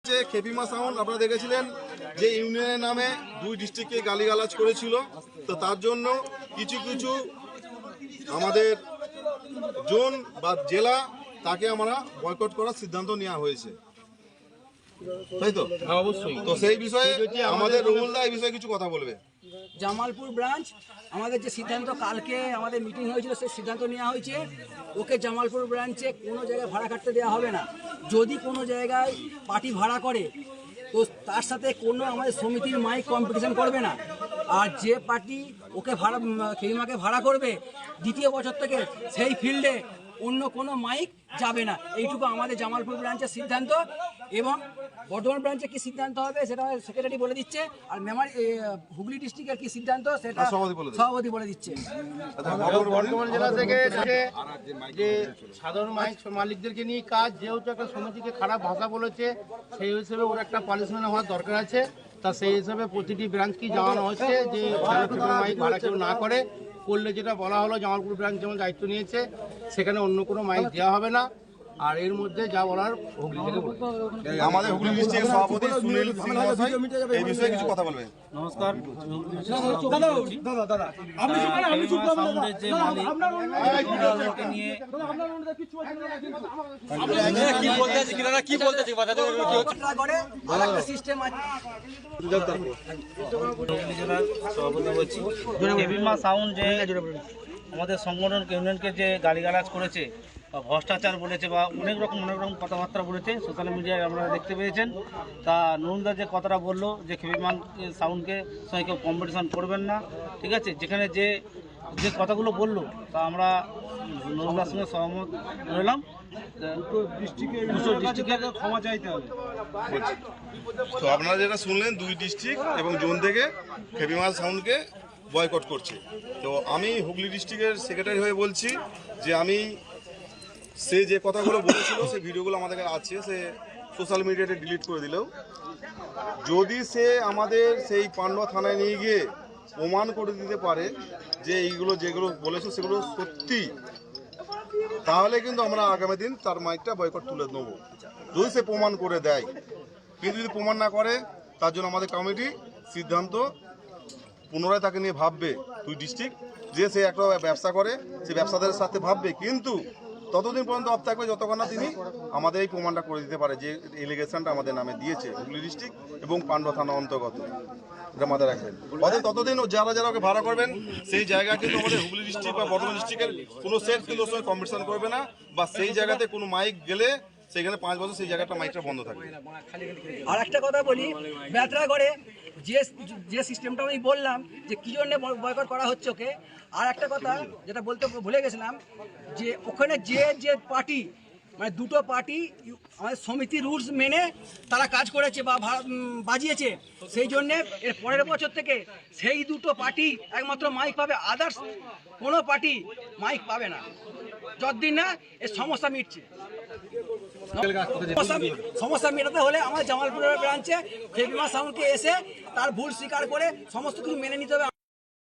খেপিমা sound আপনারা দেখেছিলেন যে ইউনিয়নের নামে দুই ডিস্ট্রিক্টকে গালিগালাজ করেছিল, তো তার জন্য কিছু কিছু আমাদের জোন বা জেলা তাকে আমরা বয়কট করার সিদ্ধান্ত নেওয়া হয়েছে, তাই তো? অবশ্যই। তো সেই বিষয়ে আমাদের রুহুলদা এই বিষয়ে কিছু কথা বলবে। জামালপুর ব্রাঞ্চ আমাদের যে সিদ্ধান্ত, কালকে আমাদের মিটিং হয়েছিল, সেই সিদ্ধান্ত নেওয়া হয়েছে ওকে জামালপুর ব্রাঞ্চে কোনো জায়গায় ভাড়া কাটতে দেওয়া হবে না। যদি কোনো জায়গায় পার্টি ভাড়া করে তো তার সাথে কোনো আমাদের সমিতির মাইক কম্পিটিশন করবে না। আর যে পার্টি ওকে খেপিমাকে ভাড়া করবে দ্বিতীয় বছর থেকে সেই ফিল্ডে অন্য কোনো মাইক যাবে না। এইটুকু আমাদের জামালপুর ব্রাঞ্চের সিদ্ধান্ত। এবং বর্ধমান ব্রাঞ্চে কি সিদ্ধান্ত হবে সেটা সেক্রেটারি বলে দিচ্ছে, আর হুগলি ডিস্ট্রিক্টের কি সিদ্ধান্ত সেটা সভাপতি বলে দিচ্ছে। বর্ধমান জেলা থেকে যে সাধারণ মালিকদেরকে নিয়ে কাজ, যেহেতু একটা সমিতিকে খারাপ ভাষা বলেছে, সেই হিসেবে ওর একটা পানিশমেন্ট হওয়ার দরকার আছে। তা সেই হিসাবে প্রতিটি ব্রাঞ্চকেই জানানো হচ্ছে যে মাইক ভাড়া কেউ না করলে যেটা বলা হলো, জামালপুর ব্রাঞ্চ যেমন দায়িত্ব নিয়েছে সেখানে অন্য কোনো মাইক দেওয়া হবে না। আর এর মধ্যে যা বলার হুগলি থেকে আমাদের হুগলি ডিস্ট্রিক্টের সভাপতি সুনীল সিং মহাশয় এই বিষয়ে কিছু কথা বলবেন। নমস্কার। খেপিমা সাউন্ড যে আমাদের সংগঠন ইউনিয়নকে যে গালিগালাজ করেছে, ভ্রষ্টাচার বলেছে বা অনেক রকম কথাবার্তা বলেছে, সোশ্যাল মিডিয়ায় আপনারা দেখতে পেয়েছেন। তা নুরুলদা যে কথাটা বললো যে খেপিমা সাউন্ডকে সঙ্গে কেউ কম্পিটিশন করবেন না, ঠিক আছে, যেখানে যে যে কথাগুলো বললো তা আমরা নুরুলদার সঙ্গে সহমত রইলাম। ডিস্ট্রিক্টকে ক্ষমা চাইতে হবে। তো আপনারা যেটা শুনলেন, দুই ডিস্ট্রিক্ট এবং জোন থেকে খেপিমা সাউন্ডকে বয়কট করছে। তো আমি হুগলি ডিস্ট্রিক্টের সেক্রেটারি হয়ে বলছি যে আমি সে যে কথাগুলো বলেছিল সেই ভিডিওগুলো আমাদের কাছে আছে, সে সোশ্যাল মিডিয়াতে ডিলিট করে দিলেও যদি সে আমাদের সেই পান্ডুয়া থানায় নিয়ে গিয়ে প্রমাণ করে দিতে পারে যে এইগুলো যেগুলো বলেছে সেগুলো সত্যি, তাহলে কিন্তু আমরা আগামী দিন তার মাইকটা বয়কট তুলে নেব, যদি সে প্রমাণ করে দেয়। কিন্তু যদি প্রমাণ না করে, তার জন্য আমাদের কমিটি সিদ্ধান্ত পুনরায় তাকে নিয়ে ভাববে। দুই ডিস্ট্রিক্ট যে সে একটা ব্যবসা করে, সে ব্যবসাদারের সাথে ভাববে, কিন্তু ততদিন পর্যন্ত অফ থাকবে যতক্ষণ না তিনি আমাদের এই প্রমাণটা করে দিতে পারে যে এলিগেশনটা আমাদের নামে দিয়েছে হুগলি ডিস্ট্রিক্ট এবং পান্ডুয়া থানা অন্তর্গত। এটা মাথায় রাখবেন। ততদিন যারা ওকে ভাড়া করবেন সেই জায়গা কিন্তু আমাদের হুগলি ডিস্ট্রিক্ট বা বর্ধমান ডিস্ট্রিক্টের কোনো সেট কিন্তু ওর সঙ্গে কম্পিটিশন করবে না, বা সেই জায়গাতে কোনো মাইক গেলে সেখানে 5 বছর সেই জায়গাটা মাইকটা বন্ধ থাকবে। আর একটা কথা বলি, বেতরাগড়ে যে সিস্টেমটা আমি বললাম যে কি জন্য বয়কট করা হচ্ছে ওকে, আর একটা কথা যেটা বলতে ভুলে গেছিলাম, যে ওখানে যে পার্টি মানে দুটো পার্টি আমাদের সমিতি রুলস মেনে তারা কাজ করেছে বা বাজিয়েছে, সেই জন্যে এর পরের বছর থেকে সেই দুটো পার্টি একমাত্র মাইক পাবে, আদার্স কোনো পার্টি মাইক পাবে না যতদিন না এর সমস্যা মিটছে। সমস্যা মেটাতে হলে আমার জামালপুরের ব্রাঞ্চে খেপিমা সাউন্ডকে এসে তার ভুল স্বীকার করে সমস্ত কিছু মেনে নিতে হবে।